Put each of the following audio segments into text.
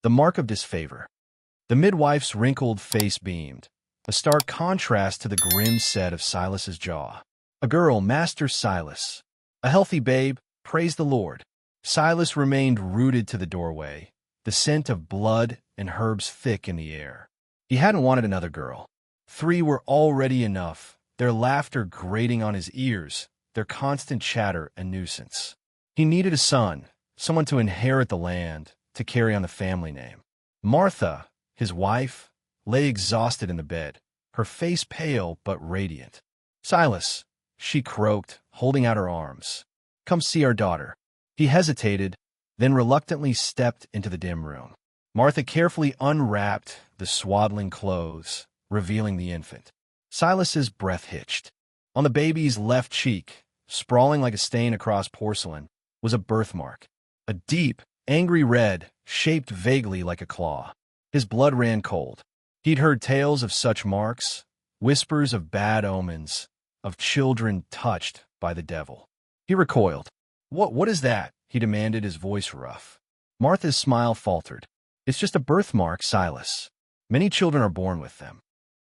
The mark of disfavor. The midwife's wrinkled face beamed, a stark contrast to the grim set of Silas's jaw. A girl, Master Silas. A healthy babe, praise the Lord. Silas remained rooted to the doorway, the scent of blood and herbs thick in the air. He hadn't wanted another girl. 3 were already enough, their laughter grating on his ears, their constant chatter a nuisance. He needed a son, someone to inherit the land, to carry on the family name. Martha, his wife, lay exhausted in the bed, her face pale but radiant. "Silas," she croaked, holding out her arms. "Come see our daughter." He hesitated, then reluctantly stepped into the dim room. Martha carefully unwrapped the swaddling clothes, revealing the infant. Silas's breath hitched. On the baby's left cheek, sprawling like a stain across porcelain, was a birthmark. A deep, angry red, shaped vaguely like a claw. His blood ran cold. He'd heard tales of such marks, whispers of bad omens, of children touched by the devil. He recoiled. What is that?" he demanded, his voice rough. Martha's smile faltered. "It's just a birthmark, Silas. Many children are born with them."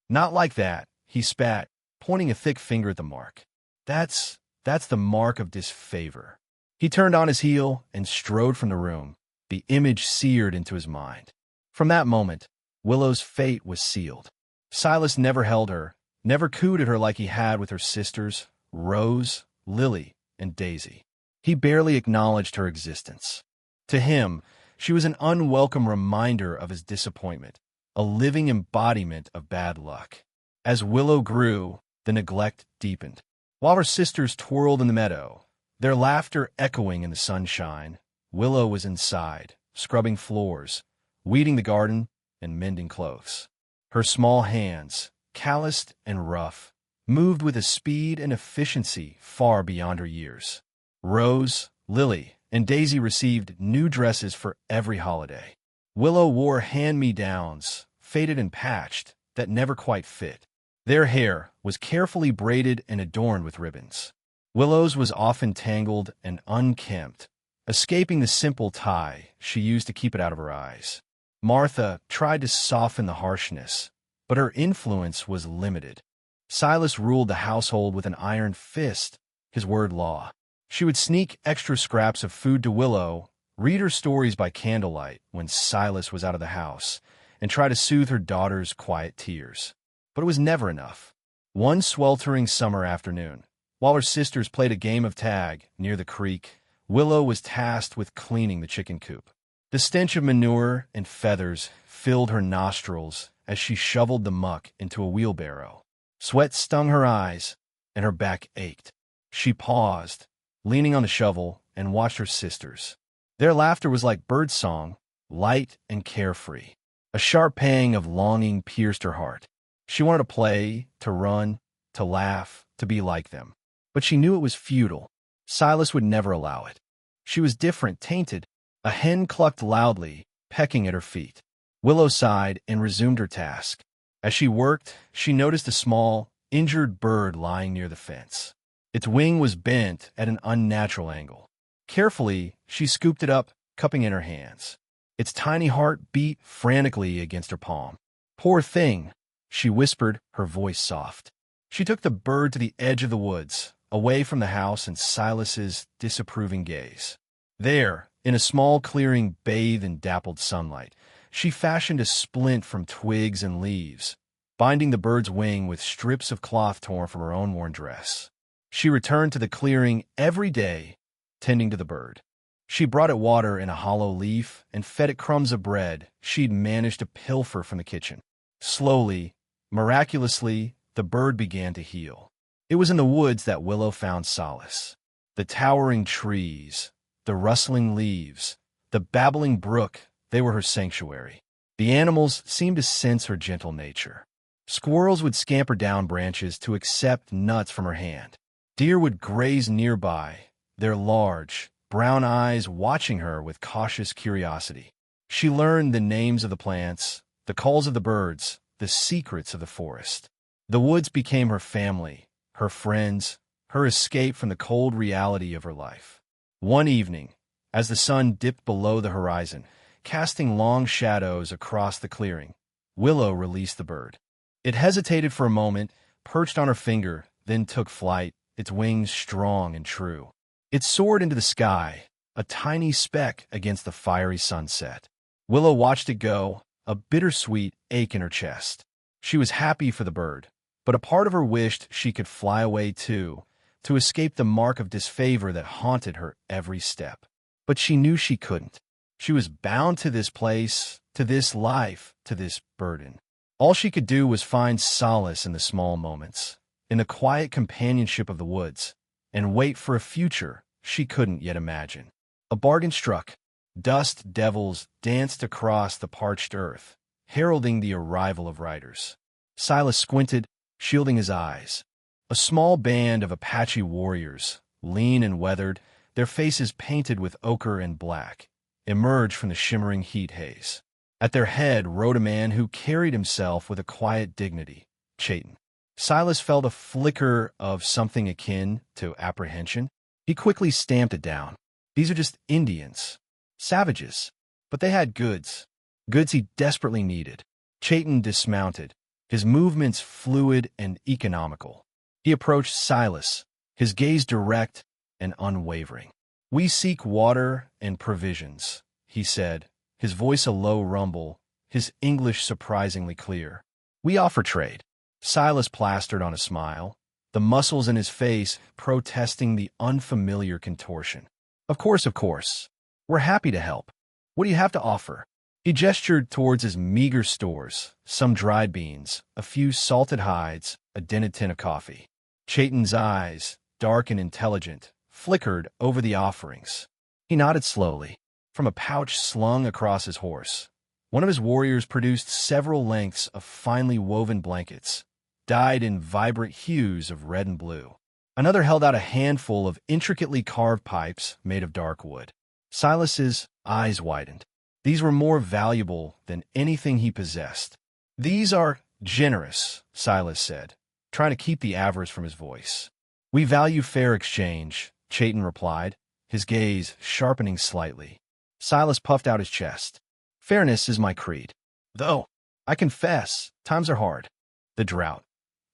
"Not like that," he spat, pointing a thick finger at the mark. That's the mark of disfavor." He turned on his heel and strode from the room, the image seared into his mind. From that moment, Willow's fate was sealed. Silas never held her, never cooed at her like he had with her sisters, Rose, Lily, and Daisy. He barely acknowledged her existence. To him, she was an unwelcome reminder of his disappointment, a living embodiment of bad luck. As Willow grew, the neglect deepened. While her sisters twirled in the meadow, their laughter echoing in the sunshine, Willow was inside, scrubbing floors, weeding the garden, and mending clothes. Her small hands, calloused and rough, moved with a speed and efficiency far beyond her years. Rose, Lily, and Daisy received new dresses for every holiday. Willow wore hand-me-downs, faded and patched, that never quite fit. Their hair was carefully braided and adorned with ribbons. Willow's was often tangled and unkempt, escaping the simple tie she used to keep it out of her eyes. Martha tried to soften the harshness, but her influence was limited. Silas ruled the household with an iron fist, his word law. She would sneak extra scraps of food to Willow, read her stories by candlelight when Silas was out of the house, and try to soothe her daughter's quiet tears. But it was never enough. One sweltering summer afternoon, while her sisters played a game of tag near the creek, Willow was tasked with cleaning the chicken coop. The stench of manure and feathers filled her nostrils as she shoveled the muck into a wheelbarrow. Sweat stung her eyes, and her back ached. She paused, leaning on the shovel, and watched her sisters. Their laughter was like birdsong, light and carefree. A sharp pang of longing pierced her heart. She wanted to play, to run, to laugh, to be like them. But she knew it was futile. Silas would never allow it. She was different, tainted. A hen clucked loudly, pecking at her feet. Willow sighed and resumed her task. As she worked, she noticed a small, injured bird lying near the fence. Its wing was bent at an unnatural angle. Carefully, she scooped it up, cupping in her hands. Its tiny heart beat frantically against her palm. "Poor thing," she whispered, her voice soft. She took the bird to the edge of the woods, away from the house and Silas's disapproving gaze. There, in a small clearing bathed in dappled sunlight, she fashioned a splint from twigs and leaves, binding the bird's wing with strips of cloth torn from her own worn dress. She returned to the clearing every day, tending to the bird. She brought it water in a hollow leaf and fed it crumbs of bread she'd managed to pilfer from the kitchen. Slowly, miraculously, the bird began to heal. It was in the woods that Willow found solace. The towering trees, the rustling leaves, the babbling brook, they were her sanctuary. The animals seemed to sense her gentle nature. Squirrels would scamper down branches to accept nuts from her hand. Deer would graze nearby, their large, brown eyes watching her with cautious curiosity. She learned the names of the plants, the calls of the birds, the secrets of the forest. The woods became her family, her friends, her escape from the cold reality of her life. One evening, as the sun dipped below the horizon, casting long shadows across the clearing. Willow released the bird. It hesitated for a moment, perched on her finger, then took flight, its wings strong and true. It soared into the sky, a tiny speck against the fiery sunset. Willow watched it go, a bittersweet ache in her chest. She was happy for the bird, but a part of her wished she could fly away too, to escape the mark of disfavor that haunted her every step. But she knew she couldn't. She was bound to this place, to this life, to this burden. All she could do was find solace in the small moments, in the quiet companionship of the woods, and wait for a future she couldn't yet imagine. A bargain struck. Dust devils danced across the parched earth, heralding the arrival of riders. Silas squinted, shielding his eyes. A small band of Apache warriors, lean and weathered, their faces painted with ochre and black, emerged from the shimmering heat haze. At their head rode a man who carried himself with a quiet dignity, Chayton. Silas felt a flicker of something akin to apprehension. He quickly stamped it down. These are just Indians. Savages. But they had goods. Goods he desperately needed. Chayton dismounted, his movements fluid and economical. He approached Silas, his gaze direct and unwavering. "We seek water and provisions," he said, his voice a low rumble, his English surprisingly clear. "We offer trade." Silas plastered on a smile, the muscles in his face protesting the unfamiliar contortion. Of course. We're happy to help. What do you have to offer?" He gestured towards his meager stores, some dried beans, a few salted hides, a dented tin of coffee. Chayton's eyes, dark and intelligent, flickered over the offerings. He nodded slowly. From a pouch slung across his horse, one of his warriors produced several lengths of finely woven blankets, dyed in vibrant hues of red and blue. Another held out a handful of intricately carved pipes made of dark wood. Silas's eyes widened. These were more valuable than anything he possessed. "These are generous," Silas said, trying to keep the avarice from his voice. "We value fair exchange," Chayton replied, his gaze sharpening slightly. Silas puffed out his chest. "Fairness is my creed. Though, I confess, times are hard. The drought."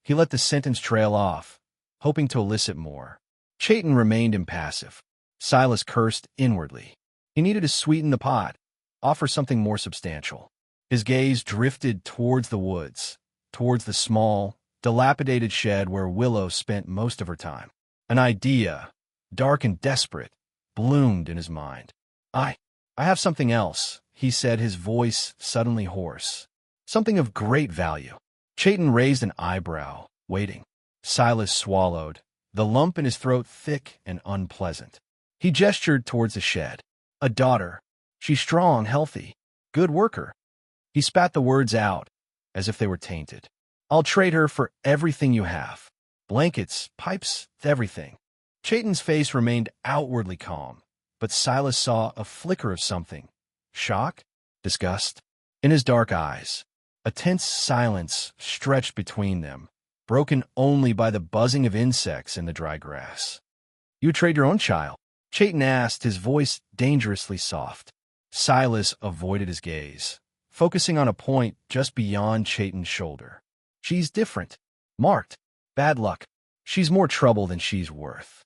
He let the sentence trail off, hoping to elicit more. Chayton remained impassive. Silas cursed inwardly. He needed to sweeten the pot, offer something more substantial. His gaze drifted towards the woods, towards the small, dilapidated shed where Willow spent most of her time. An idea, dark and desperate, bloomed in his mind. I have something else," he said, his voice suddenly hoarse. "Something of great value." Chayton raised an eyebrow, waiting. Silas swallowed, the lump in his throat thick and unpleasant. He gestured towards the shed. "A daughter. She's strong, healthy, good worker." He spat the words out, as if they were tainted. "I'll trade her for everything you have. Blankets, pipes, everything." Chayton's face remained outwardly calm, but Silas saw a flicker of something. Shock? Disgust? In his dark eyes. A tense silence stretched between them, broken only by the buzzing of insects in the dry grass. "You trade your own child?" Chayton asked, his voice dangerously soft. Silas avoided his gaze, focusing on a point just beyond Chayton's shoulder. "She's different. Marked. Bad luck. She's more trouble than she's worth."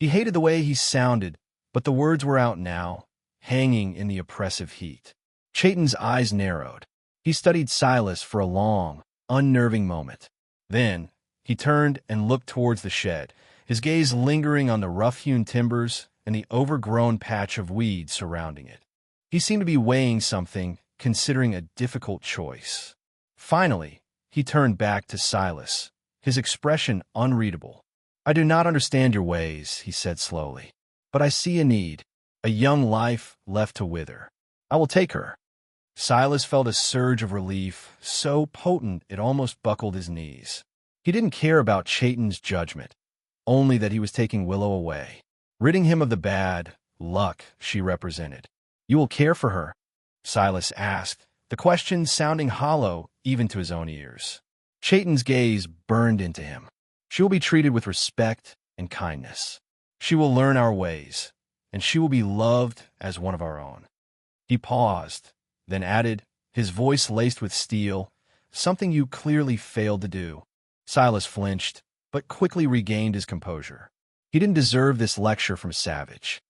He hated the way he sounded, but the words were out now, hanging in the oppressive heat. Chayton's eyes narrowed. He studied Silas for a long, unnerving moment. Then, he turned and looked towards the shed, his gaze lingering on the rough-hewn timbers and the overgrown patch of weeds surrounding it. He seemed to be weighing something, considering a difficult choice. Finally, he turned back to Silas, his expression unreadable. "I do not understand your ways," he said slowly, "but I see a need, a young life left to wither. I will take her." Silas felt a surge of relief, so potent it almost buckled his knees. He didn't care about Chayton's judgment, only that he was taking Willow away, ridding him of the bad luck she represented. "You will care for her?" Silas asked, the question sounding hollow even to his own ears. Chayton's gaze burned into him. "She will be treated with respect and kindness. She will learn our ways, and she will be loved as one of our own." He paused, then added, his voice laced with steel, "Something you clearly failed to do." Silas flinched, but quickly regained his composure. He didn't deserve this lecture from a savage.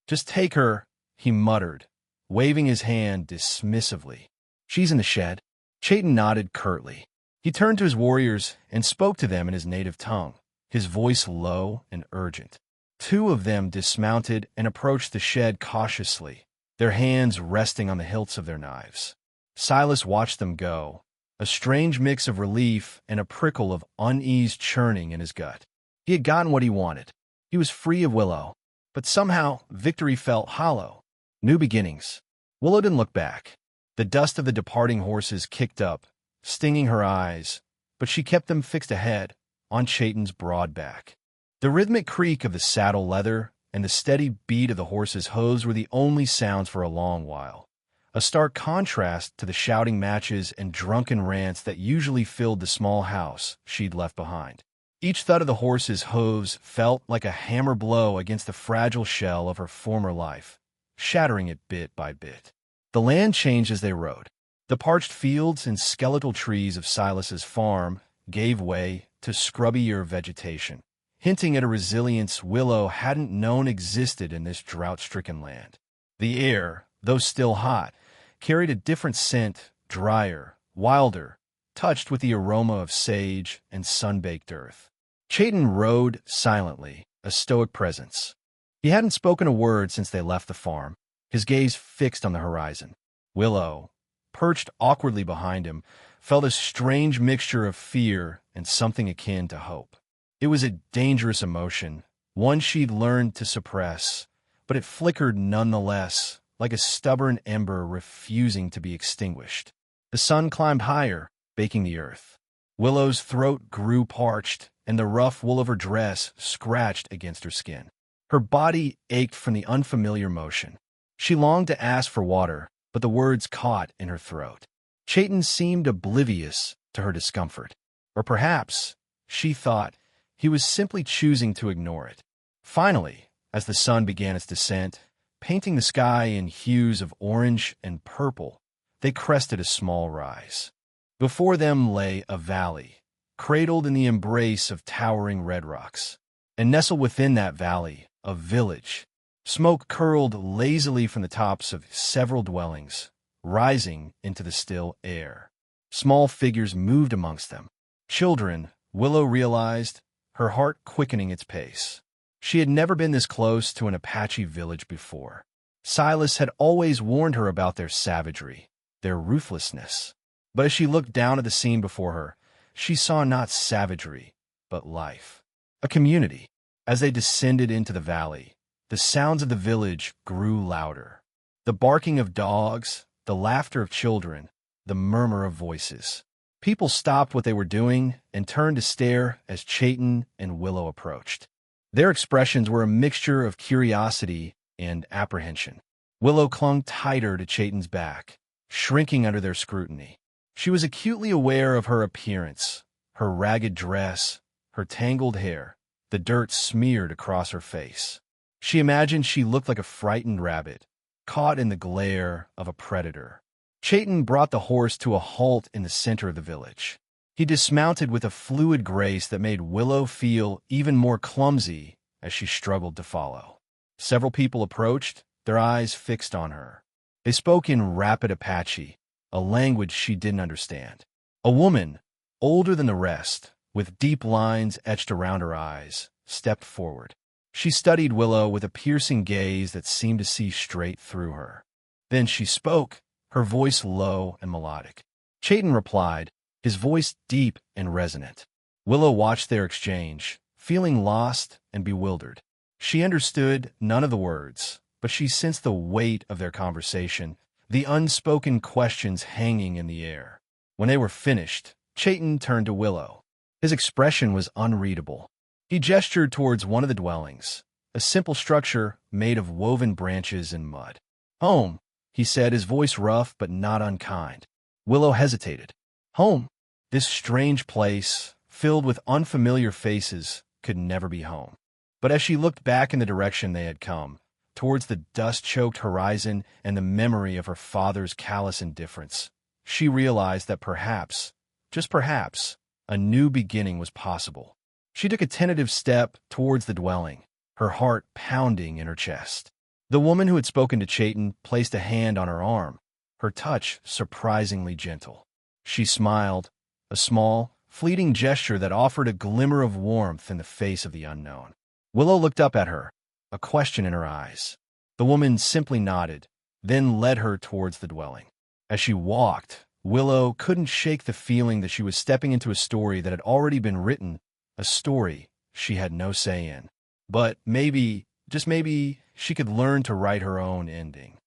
"Just take her," he muttered, waving his hand dismissively. "She's in the shed." Chayton nodded curtly. He turned to his warriors and spoke to them in his native tongue, his voice low and urgent. Two of them dismounted and approached the shed cautiously, their hands resting on the hilts of their knives. Silas watched them go, a strange mix of relief and a prickle of unease churning in his gut. He had gotten what he wanted. He was free of Willow, but somehow victory felt hollow. New beginnings. Willow didn't look back. The dust of the departing horses kicked up, stinging her eyes, but she kept them fixed ahead, on Chayton's broad back. The rhythmic creak of the saddle leather and the steady beat of the horses' hooves were the only sounds for a long while, a stark contrast to the shouting matches and drunken rants that usually filled the small house she'd left behind. Each thud of the horses' hooves felt like a hammer blow against the fragile shell of her former life, shattering it bit by bit. The land changed as they rode. The parched fields and skeletal trees of Silas's farm gave way to scrubbier vegetation, hinting at a resilience Willow hadn't known existed in this drought-stricken land. The air, though still hot, carried a different scent, drier, wilder, touched with the aroma of sage and sun-baked earth. Chayton rode silently, a stoic presence. He hadn't spoken a word since they left the farm, his gaze fixed on the horizon. Willow, perched awkwardly behind him, felt a strange mixture of fear and something akin to hope. It was a dangerous emotion, one she'd learned to suppress, but it flickered nonetheless, like a stubborn ember refusing to be extinguished. The sun climbed higher, baking the earth. Willow's throat grew parched, and the rough wool of her dress scratched against her skin. Her body ached from the unfamiliar motion. She longed to ask for water, but the words caught in her throat. Chayton seemed oblivious to her discomfort. Or perhaps, she thought, he was simply choosing to ignore it. Finally, as the sun began its descent, painting the sky in hues of orange and purple, they crested a small rise. Before them lay a valley, cradled in the embrace of towering red rocks. And nestled within that valley, a village. Smoke curled lazily from the tops of several dwellings, rising into the still air. Small figures moved amongst them. Children, Willow realized, her heart quickening its pace. She had never been this close to an Apache village before. Silas had always warned her about their savagery, their ruthlessness. But as she looked down at the scene before her, she saw not savagery, but life. A community. As they descended into the valley, the sounds of the village grew louder. The barking of dogs, the laughter of children, the murmur of voices. People stopped what they were doing and turned to stare as Chayton and Willow approached. Their expressions were a mixture of curiosity and apprehension. Willow clung tighter to Chayton's back, shrinking under their scrutiny. She was acutely aware of her appearance, her ragged dress, her tangled hair, the dirt smeared across her face. She imagined she looked like a frightened rabbit, caught in the glare of a predator. Chayton brought the horse to a halt in the center of the village. He dismounted with a fluid grace that made Willow feel even more clumsy as she struggled to follow. Several people approached, their eyes fixed on her. They spoke in rapid Apache, a language she didn't understand. A woman, older than the rest, with deep lines etched around her eyes, stepped forward. She studied Willow with a piercing gaze that seemed to see straight through her. Then she spoke, her voice low and melodic. Chayton replied, his voice deep and resonant. Willow watched their exchange, feeling lost and bewildered. She understood none of the words, but she sensed the weight of their conversation, the unspoken questions hanging in the air. When they were finished, Chayton turned to Willow. His expression was unreadable. He gestured towards one of the dwellings, a simple structure made of woven branches and mud. "Home," he said, his voice rough but not unkind. Willow hesitated. Home? This strange place, filled with unfamiliar faces, could never be home. But as she looked back in the direction they had come, towards the dust-choked horizon and the memory of her father's callous indifference, she realized that perhaps, just perhaps, a new beginning was possible. She took a tentative step towards the dwelling, her heart pounding in her chest. The woman who had spoken to Chayton placed a hand on her arm, her touch surprisingly gentle. She smiled, a small, fleeting gesture that offered a glimmer of warmth in the face of the unknown. Willow looked up at her, a question in her eyes. The woman simply nodded, then led her towards the dwelling. As she walked, Willow couldn't shake the feeling that she was stepping into a story that had already been written, a story she had no say in. But maybe, just maybe, she could learn to write her own ending.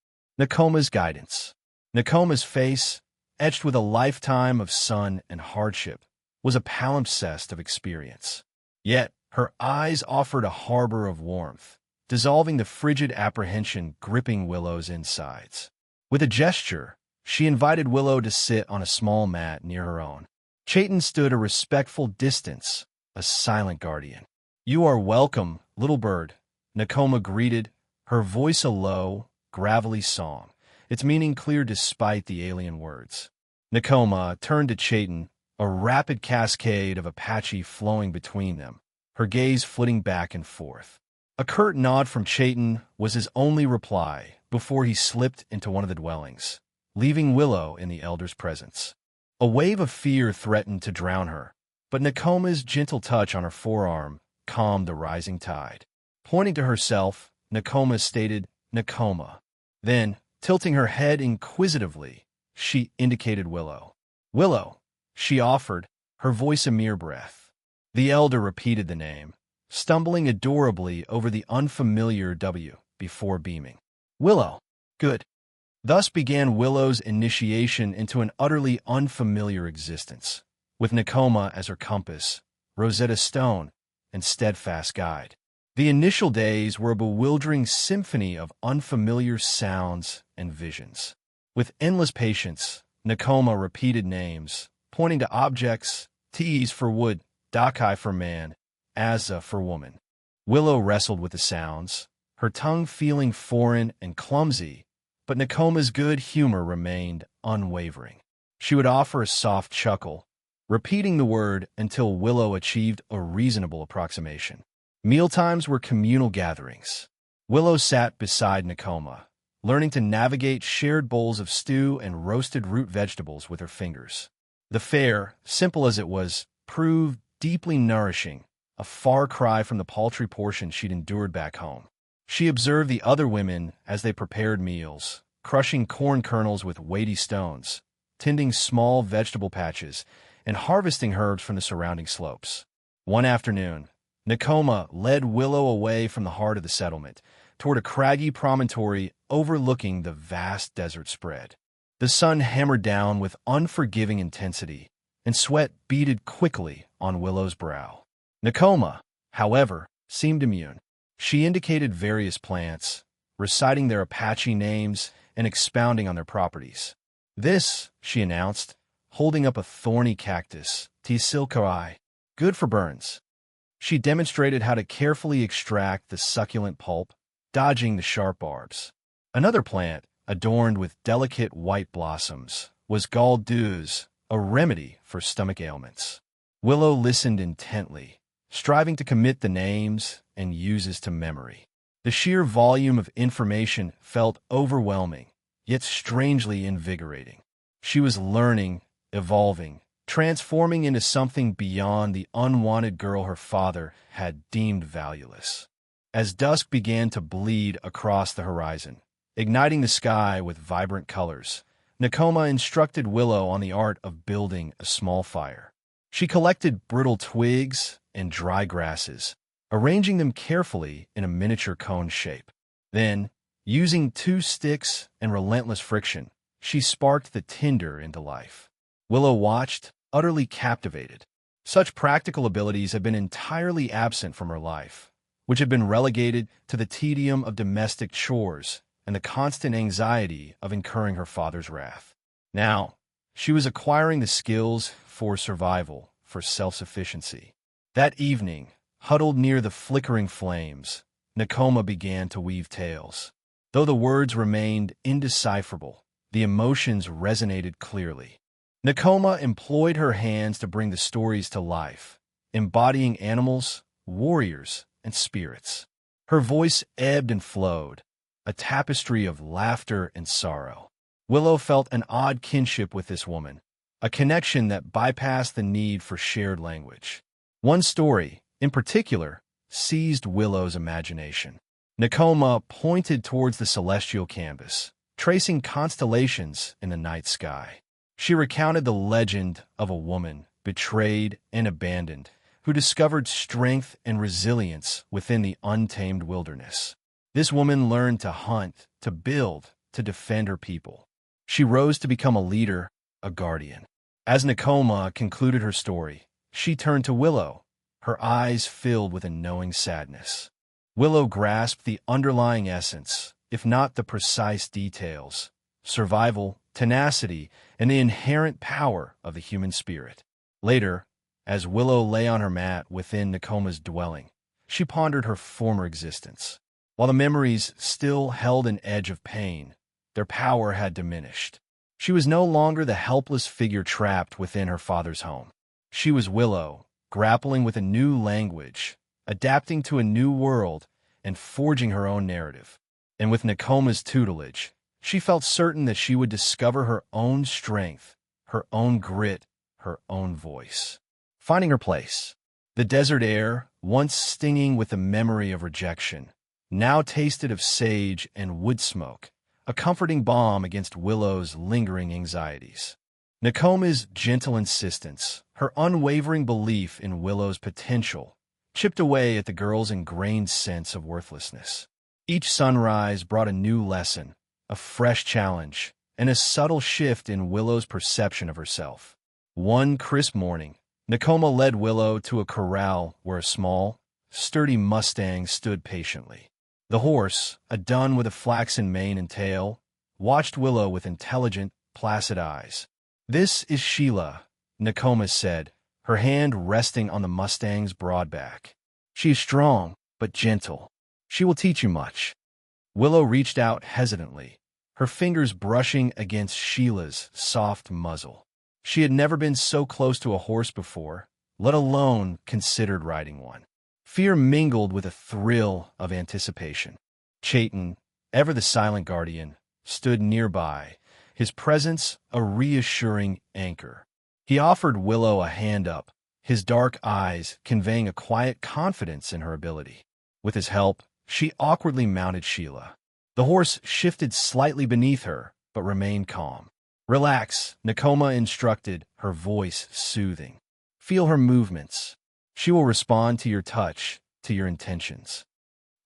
Nakoma's guidance. Nakoma's face, etched with a lifetime of sun and hardship, was a palimpsest of experience. Yet, her eyes offered a harbor of warmth, dissolving the frigid apprehension gripping Willow's insides. With a gesture, she invited Willow to sit on a small mat near her own. Chayton stood a respectful distance, a silent guardian. "You are welcome, little bird," Nakoma greeted, her voice a low, gravelly song, its meaning clear despite the alien words. Nakoma turned to Chayton, a rapid cascade of Apache flowing between them, her gaze flitting back and forth. A curt nod from Chayton was his only reply before he slipped into one of the dwellings, leaving Willow in the elder's presence. A wave of fear threatened to drown her, but Nakoma's gentle touch on her forearm calmed the rising tide. Pointing to herself, Nakoma stated, "Nakoma." Then, tilting her head inquisitively, she indicated Willow. "Willow," she offered, her voice a mere breath. The elder repeated the name, stumbling adorably over the unfamiliar W before beaming. "Willow. Good." Thus began Willow's initiation into an utterly unfamiliar existence, with Nakoma as her compass, Rosetta Stone, and steadfast guide. The initial days were a bewildering symphony of unfamiliar sounds and visions. With endless patience, Nakoma repeated names, pointing to objects, T's for wood, Dakai for man, Azza for woman. Willow wrestled with the sounds, her tongue feeling foreign and clumsy, but Nakoma's good humor remained unwavering. She would offer a soft chuckle, repeating the word until Willow achieved a reasonable approximation. Mealtimes were communal gatherings. Willow sat beside Nakoma, learning to navigate shared bowls of stew and roasted root vegetables with her fingers. The fare, simple as it was, proved deeply nourishing, a far cry from the paltry portion she'd endured back home. She observed the other women as they prepared meals, crushing corn kernels with weighty stones, tending small vegetable patches, and harvesting herbs from the surrounding slopes. One afternoon, Nakoma led Willow away from the heart of the settlement, toward a craggy promontory overlooking the vast desert spread. The sun hammered down with unforgiving intensity, and sweat beaded quickly on Willow's brow. Nakoma, however, seemed immune. She indicated various plants, reciting their Apache names and expounding on their properties. "This," she announced, holding up a thorny cactus, Tsilkai, "good for burns." She demonstrated how to carefully extract the succulent pulp, dodging the sharp barbs. Another plant, adorned with delicate white blossoms, was gall dews, a remedy for stomach ailments. Willow listened intently, striving to commit the names and uses to memory. The sheer volume of information felt overwhelming, yet strangely invigorating. She was learning, evolving, transforming into something beyond the unwanted girl her father had deemed valueless. As dusk began to bleed across the horizon, igniting the sky with vibrant colors, Nakoma instructed Willow on the art of building a small fire. She collected brittle twigs and dry grasses, arranging them carefully in a miniature cone shape. Then, using 2 sticks and relentless friction, she sparked the tinder into life. Willow watched, utterly captivated. Such practical abilities had been entirely absent from her life, which had been relegated to the tedium of domestic chores and the constant anxiety of incurring her father's wrath. Now, she was acquiring the skills for survival, for self-sufficiency. That evening, huddled near the flickering flames, Nakoma began to weave tales. Though the words remained indecipherable, the emotions resonated clearly. Nakoma employed her hands to bring the stories to life, embodying animals, warriors, and spirits. Her voice ebbed and flowed, a tapestry of laughter and sorrow. Willow felt an odd kinship with this woman, a connection that bypassed the need for shared language. One story, in particular, seized Willow's imagination. Nakoma pointed towards the celestial canvas, tracing constellations in the night sky. She recounted the legend of a woman, betrayed and abandoned, who discovered strength and resilience within the untamed wilderness. This woman learned to hunt, to build, to defend her people. She rose to become a leader, a guardian. As Nakoma concluded her story, she turned to Willow, her eyes filled with a knowing sadness. Willow grasped the underlying essence, if not the precise details: survival, tenacity, and the inherent power of the human spirit. Later, as Willow lay on her mat within Nakoma's dwelling, she pondered her former existence. While the memories still held an edge of pain, their power had diminished. She was no longer the helpless figure trapped within her father's home. She was Willow, grappling with a new language, adapting to a new world, and forging her own narrative. And with Nakoma's tutelage, she felt certain that she would discover her own strength, her own grit, her own voice. Finding her place. The desert air, once stinging with the memory of rejection, now tasted of sage and wood smoke, a comforting balm against Willow's lingering anxieties. Nakoma's gentle insistence, her unwavering belief in Willow's potential, chipped away at the girl's ingrained sense of worthlessness. Each sunrise brought a new lesson, a fresh challenge, and a subtle shift in Willow's perception of herself. One crisp morning, Nakoma led Willow to a corral where a small, sturdy Mustang stood patiently. The horse, a dun with a flaxen mane and tail, watched Willow with intelligent, placid eyes. "This is Sheila," Nakoma said, her hand resting on the Mustang's broad back. "She is strong, but gentle. She will teach you much." Willow reached out hesitantly, her fingers brushing against Sheila's soft muzzle. She had never been so close to a horse before, let alone considered riding one. Fear mingled with a thrill of anticipation. Chayton, ever the silent guardian, stood nearby, his presence a reassuring anchor. He offered Willow a hand up, his dark eyes conveying a quiet confidence in her ability. With his help, she awkwardly mounted Sheila. The horse shifted slightly beneath her, but remained calm. "Relax," Nakoma instructed, her voice soothing. "Feel her movements. She will respond to your touch, to your intentions."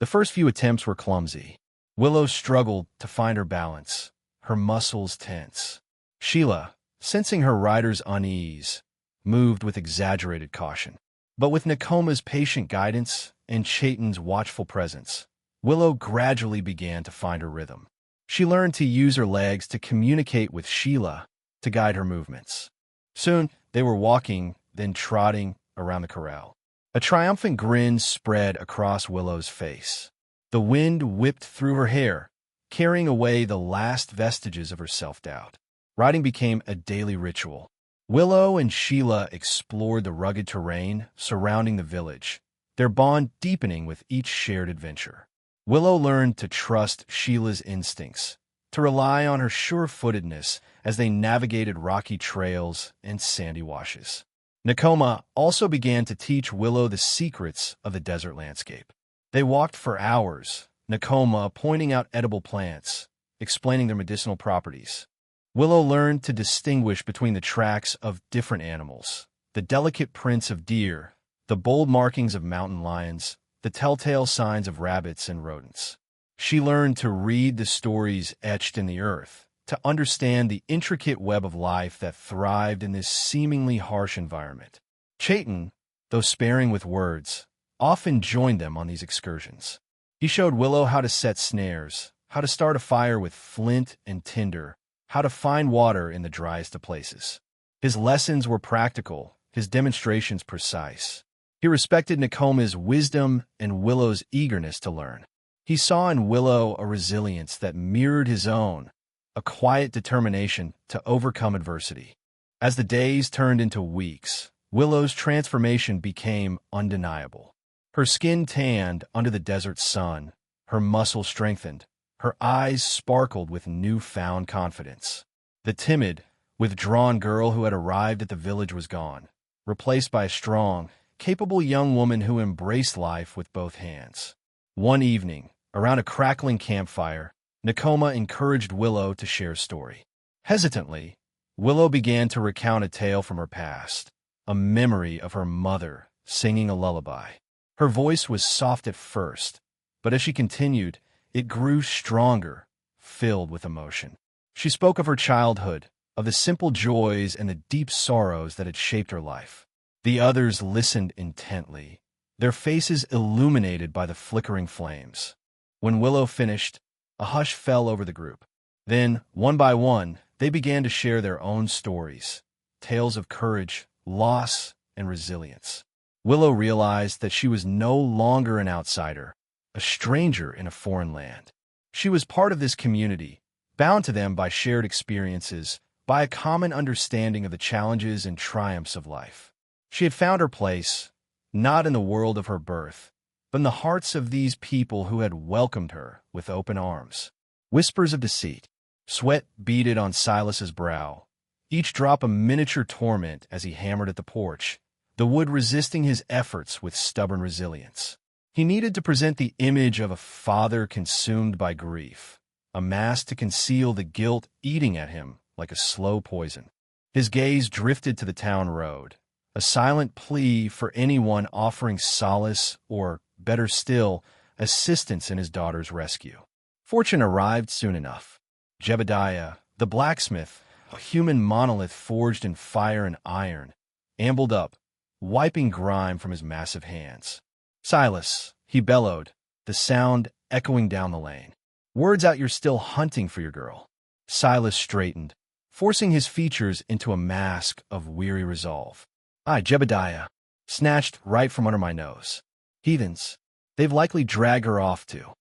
The first few attempts were clumsy. Willow struggled to find her balance, her muscles tense. Sheila, sensing her rider's unease, moved with exaggerated caution. But with Nakoma's patient guidance and Chayton's watchful presence, Willow gradually began to find her rhythm. She learned to use her legs to communicate with Sheila, to guide her movements. Soon, they were walking, then trotting around the corral. A triumphant grin spread across Willow's face. The wind whipped through her hair, carrying away the last vestiges of her self-doubt. Riding became a daily ritual. Willow and Sheila explored the rugged terrain surrounding the village, their bond deepening with each shared adventure. Willow learned to trust Sheila's instincts, to rely on her sure-footedness as they navigated rocky trails and sandy washes. Nakoma also began to teach Willow the secrets of the desert landscape. They walked for hours, Nakoma pointing out edible plants, explaining their medicinal properties. Willow learned to distinguish between the tracks of different animals, the delicate prints of deer, the bold markings of mountain lions, the telltale signs of rabbits and rodents. She learned to read the stories etched in the earth, to understand the intricate web of life that thrived in this seemingly harsh environment. Chayton, though sparing with words, often joined them on these excursions. He showed Willow how to set snares, how to start a fire with flint and tinder, how to find water in the driest of places. His lessons were practical, his demonstrations precise. He respected Nakoma's wisdom and Willow's eagerness to learn. He saw in Willow a resilience that mirrored his own, a quiet determination to overcome adversity. As the days turned into weeks, Willow's transformation became undeniable. Her skin tanned under the desert sun, her muscles strengthened, her eyes sparkled with newfound confidence. The timid, withdrawn girl who had arrived at the village was gone, replaced by a strong, capable young woman who embraced life with both hands. One evening, around a crackling campfire, Nakoma encouraged Willow to share a story. Hesitantly, Willow began to recount a tale from her past, a memory of her mother singing a lullaby. Her voice was soft at first, but as she continued, it grew stronger, filled with emotion. She spoke of her childhood, of the simple joys and the deep sorrows that had shaped her life. The others listened intently, their faces illuminated by the flickering flames. When Willow finished, a hush fell over the group. Then, one by one, they began to share their own stories, tales of courage, loss, and resilience. Willow realized that she was no longer an outsider, a stranger in a foreign land. She was part of this community, bound to them by shared experiences, by a common understanding of the challenges and triumphs of life. She had found her place, not in the world of her birth, but in the hearts of these people who had welcomed her with open arms. Whispers of deceit. Sweat beaded on Silas's brow, each drop a miniature torment as he hammered at the porch, the wood resisting his efforts with stubborn resilience. He needed to present the image of a father consumed by grief, a mask to conceal the guilt eating at him like a slow poison. His gaze drifted to the town road, a silent plea for anyone offering solace or, better still, assistance in his daughter's rescue. Fortune arrived soon enough. Jebediah, the blacksmith, a human monolith forged in fire and iron, ambled up, wiping grime from his massive hands. "Silas," he bellowed, the sound echoing down the lane. "Word's out you're still hunting for your girl." Silas straightened, forcing his features into a mask of weary resolve. "Aye, Jebediah," snatched right from under my nose. "Heathens. They've likely dragged her off too."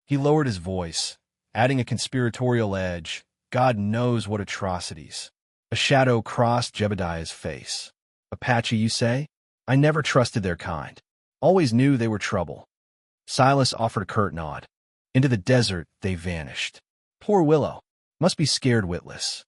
He lowered his voice, adding a conspiratorial edge. God knows what atrocities. A shadow crossed Jebediah's face. "Apache, you say? I never trusted their kind. Always knew they were trouble." Silas offered a curt nod. Into the desert they vanished. Poor Willow. Must be scared witless.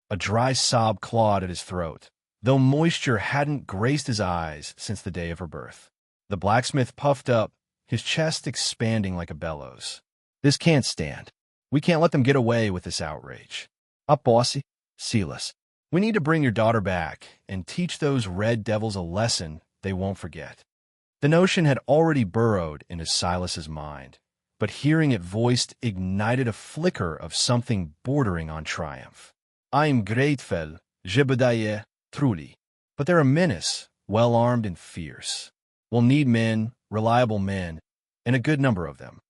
A dry sob clawed at his throat, though moisture hadn't graced his eyes since the day of her birth. The blacksmith puffed up, his chest expanding like a bellows. "This can't stand. We can't let them get away with this outrage. Up, bossy. Silas, we need to bring your daughter back and teach those red devils a lesson they won't forget." The notion had already burrowed into Silas's mind, but hearing it voiced ignited a flicker of something bordering on triumph. "I'm grateful, Jebediah, truly. But they're a menace, well-armed and fierce. We'll need men, reliable men, and a good number of them."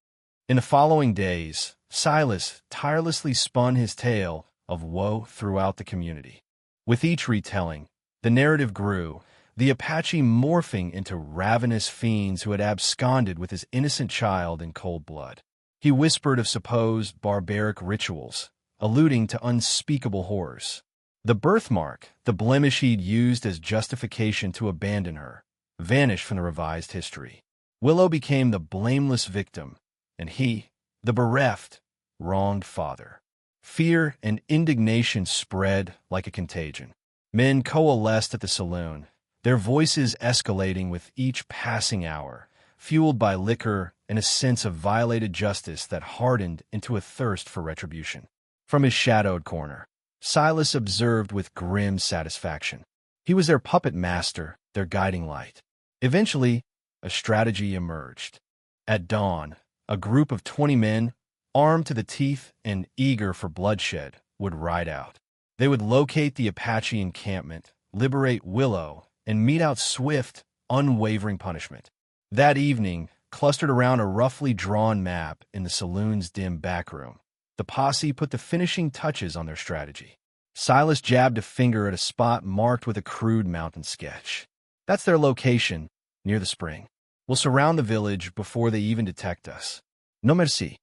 In the following days, Silas tirelessly spun his tale of woe throughout the community. With each retelling, the narrative grew, the Apache morphing into ravenous fiends who had absconded with his innocent child in cold blood. He whispered of supposed barbaric rituals, alluding to unspeakable horrors. The birthmark, the blemish he'd used as justification to abandon her, vanished from the revised history. Willow became the blameless victim, and he, the bereft, wronged father. Fear and indignation spread like a contagion. Men coalesced at the saloon, their voices escalating with each passing hour, fueled by liquor and a sense of violated justice that hardened into a thirst for retribution. From his shadowed corner, Silas observed with grim satisfaction. He was their puppet master, their guiding light. Eventually, a strategy emerged. At dawn, a group of 20 men, armed to the teeth and eager for bloodshed, would ride out. They would locate the Apache encampment, liberate Willow, and mete out swift, unwavering punishment. That evening, clustered around a roughly drawn map in the saloon's dim backroom, the posse put the finishing touches on their strategy. Silas jabbed a finger at a spot marked with a crude mountain sketch. "That's their location. near the spring. We'll surround the village before they even detect us. No merci.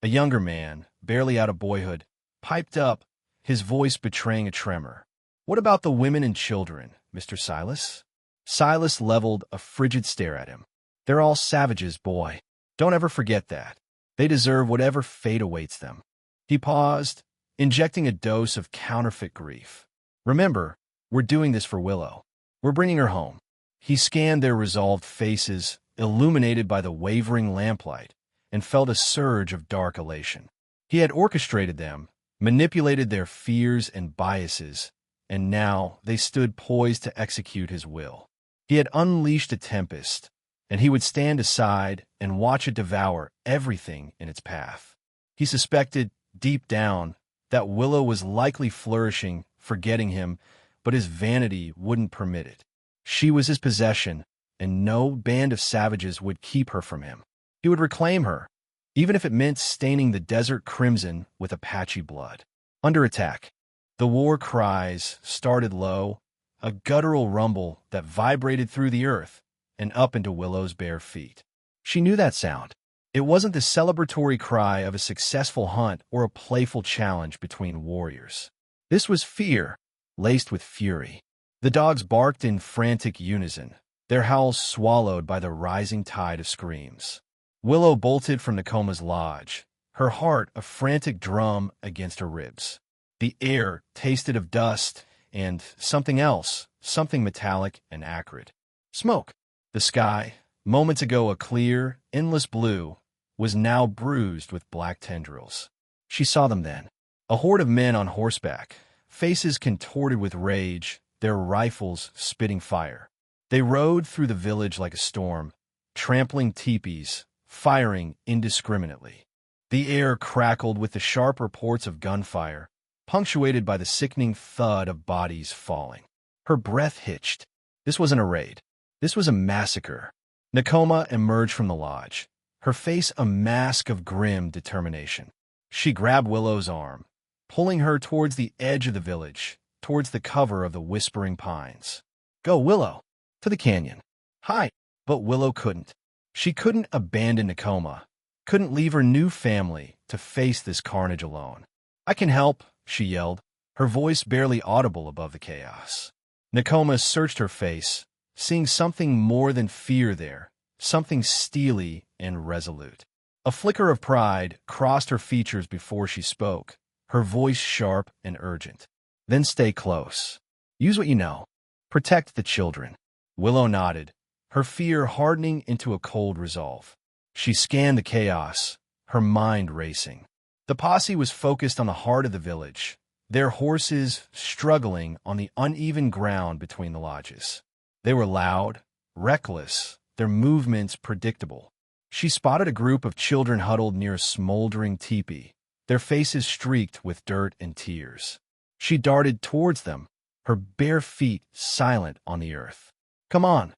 A younger man, barely out of boyhood, piped up, his voice betraying a tremor. What about the women and children, Mr. Silas? Silas leveled a frigid stare at him. They're all savages, boy. Don't ever forget that. They deserve whatever fate awaits them. He paused, injecting a dose of counterfeit grief. Remember, we're doing this for Willow. We're bringing her home. He scanned their resolved faces, illuminated by the wavering lamplight, and felt a surge of dark elation. He had orchestrated them, manipulated their fears and biases, and now they stood poised to execute his will. He had unleashed a tempest, and he would stand aside and watch it devour everything in its path. He suspected, deep down, that Willow was likely flourishing, forgetting him, but his vanity wouldn't permit it. She was his possession, and no band of savages would keep her from him. He would reclaim her, even if it meant staining the desert crimson with Apache blood. Under attack, the war cries started low, a guttural rumble that vibrated through the earth and up into Willow's bare feet. She knew that sound. It wasn't the celebratory cry of a successful hunt or a playful challenge between warriors. This was fear, laced with fury. The dogs barked in frantic unison, their howls swallowed by the rising tide of screams. Willow bolted from Nakoma's lodge, her heart a frantic drum against her ribs. The air tasted of dust and something else, something metallic and acrid. Smoke. The sky, moments ago a clear, endless blue, was now bruised with black tendrils. She saw them then. A horde of men on horseback, faces contorted with rage, their rifles spitting fire. They rode through the village like a storm, trampling teepees, firing indiscriminately. The air crackled with the sharp reports of gunfire, punctuated by the sickening thud of bodies falling. Her breath hitched. This wasn't a raid. This was a massacre. Nakoma emerged from the lodge, her face a mask of grim determination. She grabbed Willow's arm, pulling her towards the edge of the village, towards the cover of the whispering pines. Go, Willow! To the canyon. Hi! But Willow couldn't. She couldn't abandon Nakoma, couldn't leave her new family to face this carnage alone. I can help, she yelled, her voice barely audible above the chaos. Nakoma searched her face, seeing something more than fear there, something steely and resolute. A flicker of pride crossed her features before she spoke, her voice sharp and urgent. Then stay close. Use what you know. Protect the children. Willow nodded, her fear hardening into a cold resolve. She scanned the chaos, her mind racing. The posse was focused on the heart of the village, their horses struggling on the uneven ground between the lodges. They were loud, reckless, their movements predictable. She spotted a group of children huddled near a smoldering teepee, their faces streaked with dirt and tears. She darted towards them, her bare feet silent on the earth. Come on,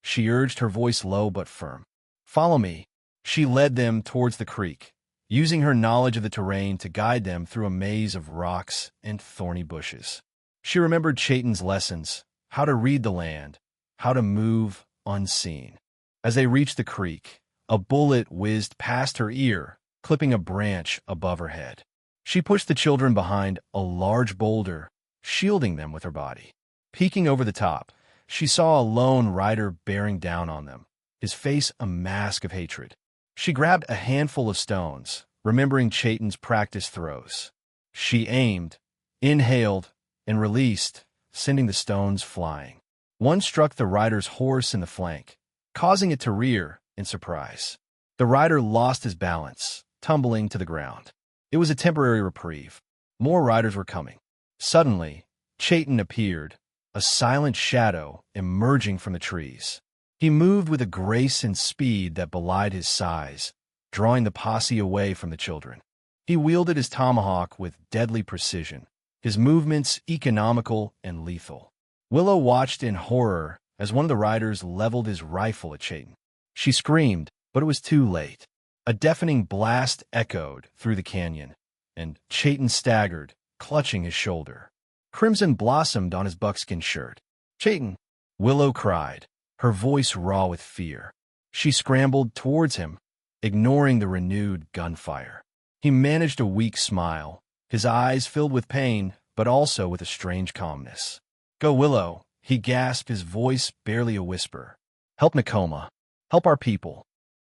she urged, her voice low but firm. Follow me. She led them towards the creek, using her knowledge of the terrain to guide them through a maze of rocks and thorny bushes. She remembered Chayton's lessons, how to read the land, how to move unseen. As they reached the creek, a bullet whizzed past her ear, clipping a branch above her head. She pushed the children behind a large boulder, shielding them with her body. Peeking over the top, she saw a lone rider bearing down on them, his face a mask of hatred. She grabbed a handful of stones, remembering Chayton's practice throws. She aimed, inhaled, and released, sending the stones flying. One struck the rider's horse in the flank, causing it to rear in surprise. The rider lost his balance, tumbling to the ground. It was a temporary reprieve. More riders were coming. Suddenly, Chayton appeared, a silent shadow emerging from the trees. He moved with a grace and speed that belied his size, drawing the posse away from the children. He wielded his tomahawk with deadly precision, his movements economical and lethal. Willow watched in horror as one of the riders leveled his rifle at Chayton. She screamed, but it was too late. A deafening blast echoed through the canyon, and Chayton staggered, clutching his shoulder. Crimson blossomed on his buckskin shirt. Chayton! Willow cried, her voice raw with fear. She scrambled towards him, ignoring the renewed gunfire. He managed a weak smile, his eyes filled with pain, but also with a strange calmness. "Go, Willow," he gasped, his voice barely a whisper. "Help Nakoma. Help our people."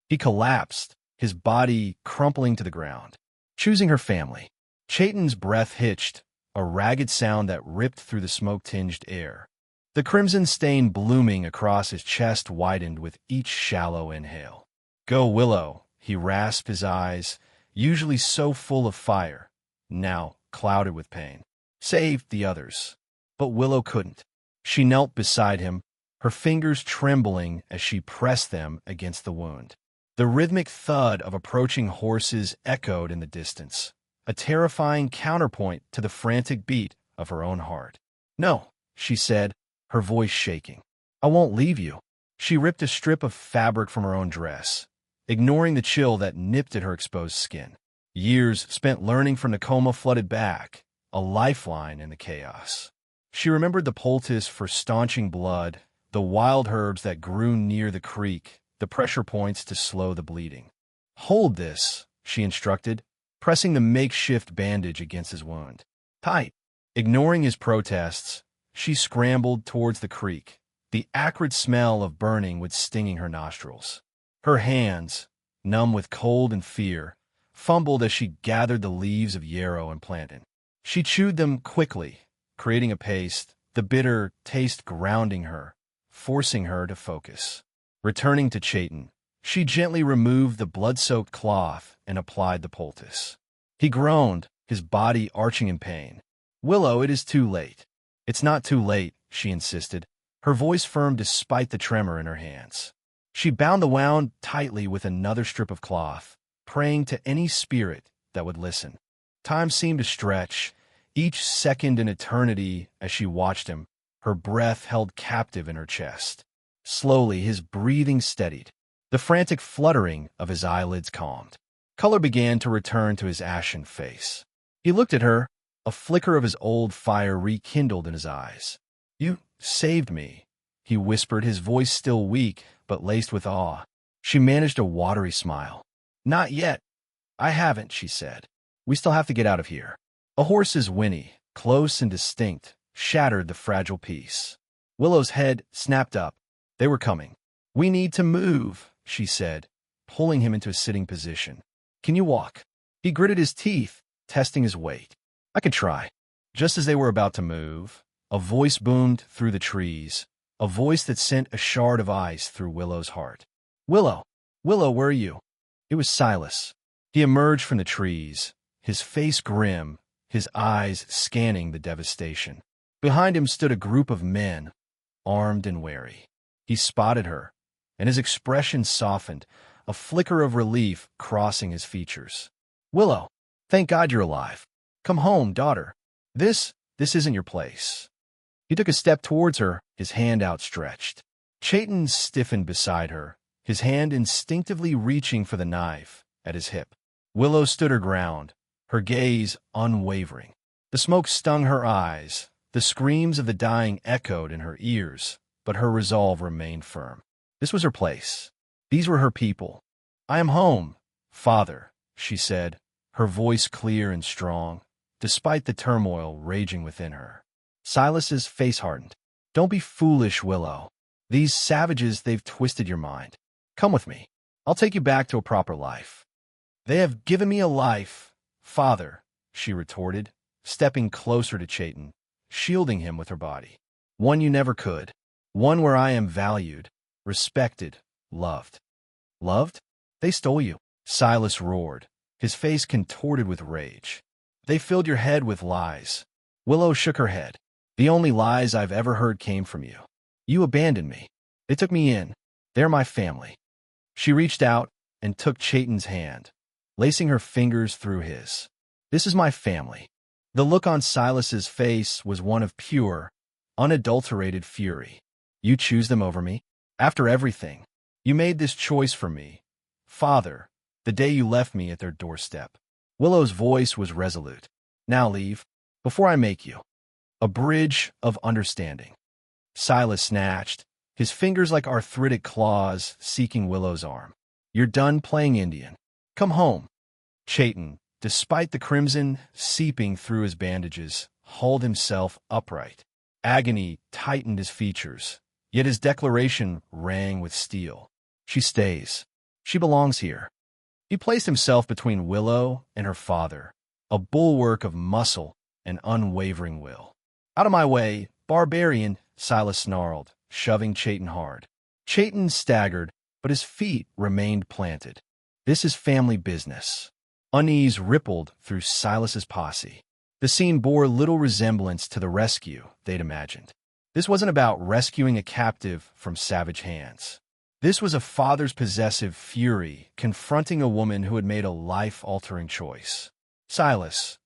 He collapsed, his body crumpling to the ground. Choosing her family. Chayton's breath hitched, a ragged sound that ripped through the smoke-tinged air. The crimson stain blooming across his chest widened with each shallow inhale. "Go, Willow," he rasped, his eyes, usually so full of fire, now clouded with pain. "Save the others." But Willow couldn't. She knelt beside him, her fingers trembling as she pressed them against the wound. The rhythmic thud of approaching horses echoed in the distance, a terrifying counterpoint to the frantic beat of her own heart. "No," she said, her voice shaking. "I won't leave you." She ripped a strip of fabric from her own dress, ignoring the chill that nipped at her exposed skin. Years spent learning from Nakoma flooded back, a lifeline in the chaos. She remembered the poultice for staunching blood, the wild herbs that grew near the creek, the pressure points to slow the bleeding. "Hold this," she instructed, pressing the makeshift bandage against his wound. "Tight." Ignoring his protests, she scrambled towards the creek, the acrid smell of burning wood stinging her nostrils. Her hands, numb with cold and fear, fumbled as she gathered the leaves of yarrow and plantain. She chewed them quickly, creating a paste, the bitter taste grounding her, forcing her to focus. Returning to Chayton, she gently removed the blood-soaked cloth and applied the poultice. He groaned, his body arching in pain. "Willow, it is too late." "It's not too late," she insisted, her voice firm despite the tremor in her hands. She bound the wound tightly with another strip of cloth, praying to any spirit that would listen. Time seemed to stretch, each second an eternity as she watched him, her breath held captive in her chest. Slowly, his breathing steadied. The frantic fluttering of his eyelids calmed. Color began to return to his ashen face. He looked at her, a flicker of his old fire rekindled in his eyes. "You saved me," he whispered, his voice still weak but laced with awe. She managed a watery smile. "Not yet. I haven't," she said. "We still have to get out of here." A horse's whinny, close and distinct, shattered the fragile peace. Willow's head snapped up. They were coming. "We need to move," she said, pulling him into a sitting position. "Can you walk?" He gritted his teeth, testing his weight. "I can try." Just as they were about to move, a voice boomed through the trees, a voice that sent a shard of ice through Willow's heart. "Willow! Willow, where are you?" It was Silas. He emerged from the trees, his face grim, his eyes scanning the devastation. Behind him stood a group of men, armed and wary. He spotted her, and his expression softened, a flicker of relief crossing his features. "Willow, thank God you're alive. Come home, daughter. This isn't your place." He took a step towards her, his hand outstretched. Chayton stiffened beside her, his hand instinctively reaching for the knife at his hip. Willow stood her ground, her gaze unwavering. The smoke stung her eyes, the screams of the dying echoed in her ears, but her resolve remained firm. This was her place. These were her people. "I am home, Father," she said, her voice clear and strong, despite the turmoil raging within her. Silas's face hardened. "Don't be foolish, Willow. These savages, they've twisted your mind. Come with me. I'll take you back to a proper life." "They have given me a life, Father," she retorted, stepping closer to Chayton, shielding him with her body. "One you never could. One where I am valued, respected, loved." "Loved? They stole you," Silas roared, his face contorted with rage. "They filled your head with lies." Willow shook her head. "The only lies I've ever heard came from you. You abandoned me. They took me in. They're my family." She reached out and took Chayton's hand, lacing her fingers through his. "This is my family." The look on Silas's face was one of pure, unadulterated fury. "You choose them over me? After everything? You made this choice for me, Father, the day you left me at their doorstep." Willow's voice was resolute. "Now leave, before I make you." A bridge of understanding. Silas snatched, his fingers like arthritic claws seeking Willow's arm. "You're done playing Indian. Come home." Chayton, despite the crimson seeping through his bandages, hauled himself upright. Agony tightened his features, yet his declaration rang with steel. "She stays. She belongs here." He placed himself between Willow and her father, a bulwark of muscle and unwavering will. "Out of my way, barbarian," Silas snarled, shoving Chayton hard. Chayton staggered, but his feet remained planted. "This is family business." Unease rippled through Silas's posse. The scene bore little resemblance to the rescue they'd imagined. This wasn't about rescuing a captive from savage hands. This was a father's possessive fury confronting a woman who had made a life-altering choice. "Silas,"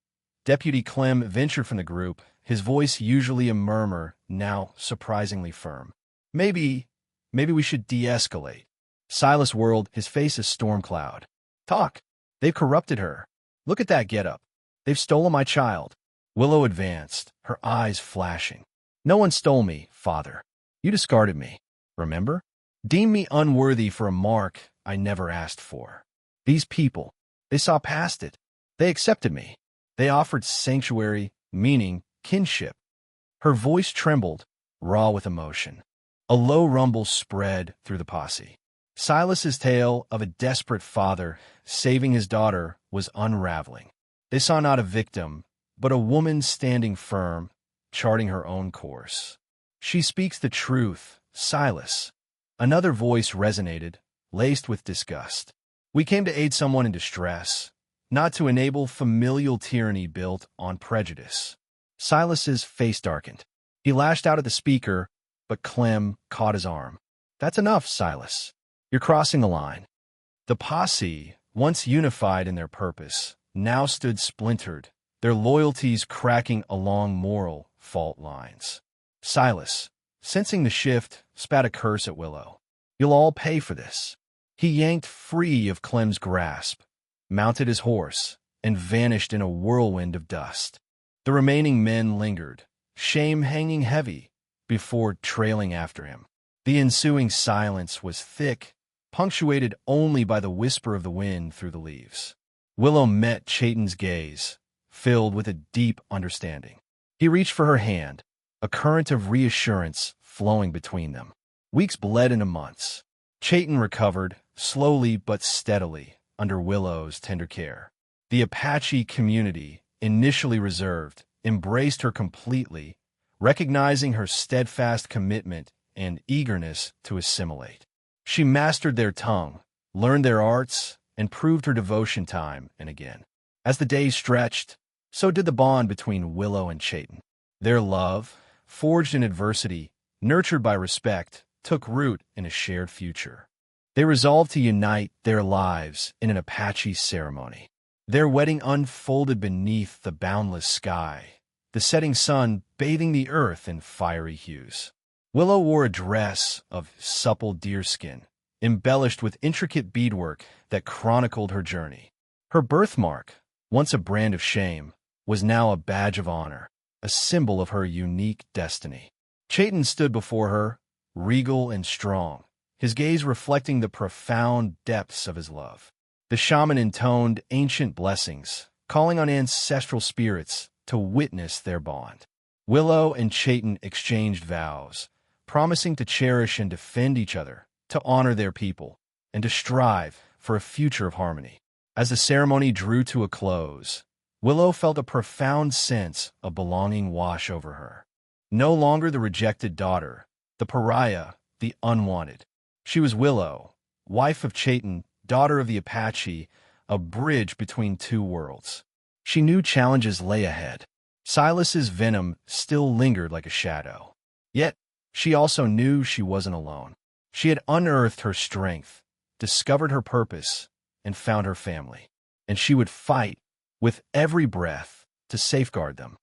Deputy Clem ventured from the group, his voice usually a murmur, now surprisingly firm. Maybe we should de-escalate." Silas whirled, his face a storm cloud. "Talk. They've corrupted her. Look at that getup. They've stolen my child." Willow advanced, her eyes flashing. "No one stole me, father. You discarded me, remember? Deemed me unworthy for a mark I never asked for. These people, they saw past it. They accepted me. They offered sanctuary, meaning, kinship." Her voice trembled, raw with emotion. A low rumble spread through the posse. Silas's tale of a desperate father saving his daughter was unraveling. They saw not a victim, but a woman standing firm, charting her own course. "She speaks the truth, Silas." Another voice resonated, laced with disgust. "We came to aid someone in distress, not to enable familial tyranny built on prejudice." Silas's face darkened. He lashed out at the speaker, but Clem caught his arm. "That's enough, Silas. You're crossing the line." The posse, once unified in their purpose, now stood splintered, their loyalties cracking along moral fault lines. Silas, sensing the shift, spat a curse at Willow. "You'll all pay for this." He yanked free of Clem's grasp, mounted his horse, and vanished in a whirlwind of dust. The remaining men lingered, shame hanging heavy, before trailing after him. The ensuing silence was thick, punctuated only by the whisper of the wind through the leaves. Willow met Chayton's gaze, filled with a deep understanding. He reached for her hand, a current of reassurance flowing between them. Weeks bled into months. Chayton recovered, slowly but steadily, under Willow's tender care. The Apache community, initially reserved, embraced her completely, recognizing her steadfast commitment and eagerness to assimilate. She mastered their tongue, learned their arts, and proved her devotion time and again. As the days stretched, so did the bond between Willow and Chayton. Their love, forged in adversity, nurtured by respect, took root in a shared future. They resolved to unite their lives in an Apache ceremony. Their wedding unfolded beneath the boundless sky, the setting sun bathing the earth in fiery hues. Willow wore a dress of supple deerskin, embellished with intricate beadwork that chronicled her journey. Her birthmark, once a brand of shame, was now a badge of honor, a symbol of her unique destiny. Chayton stood before her, regal and strong, his gaze reflecting the profound depths of his love. The shaman intoned ancient blessings, calling on ancestral spirits to witness their bond. Willow and Chayton exchanged vows, promising to cherish and defend each other, to honor their people, and to strive for a future of harmony. As the ceremony drew to a close, Willow felt a profound sense of belonging wash over her. No longer the rejected daughter, the pariah, the unwanted. She was Willow, wife of Chayton, daughter of the Apache, a bridge between two worlds. She knew challenges lay ahead. Silas's venom still lingered like a shadow. Yet, she also knew she wasn't alone. She had unearthed her strength, discovered her purpose, and found her family. And she would fight, with every breath, to safeguard them.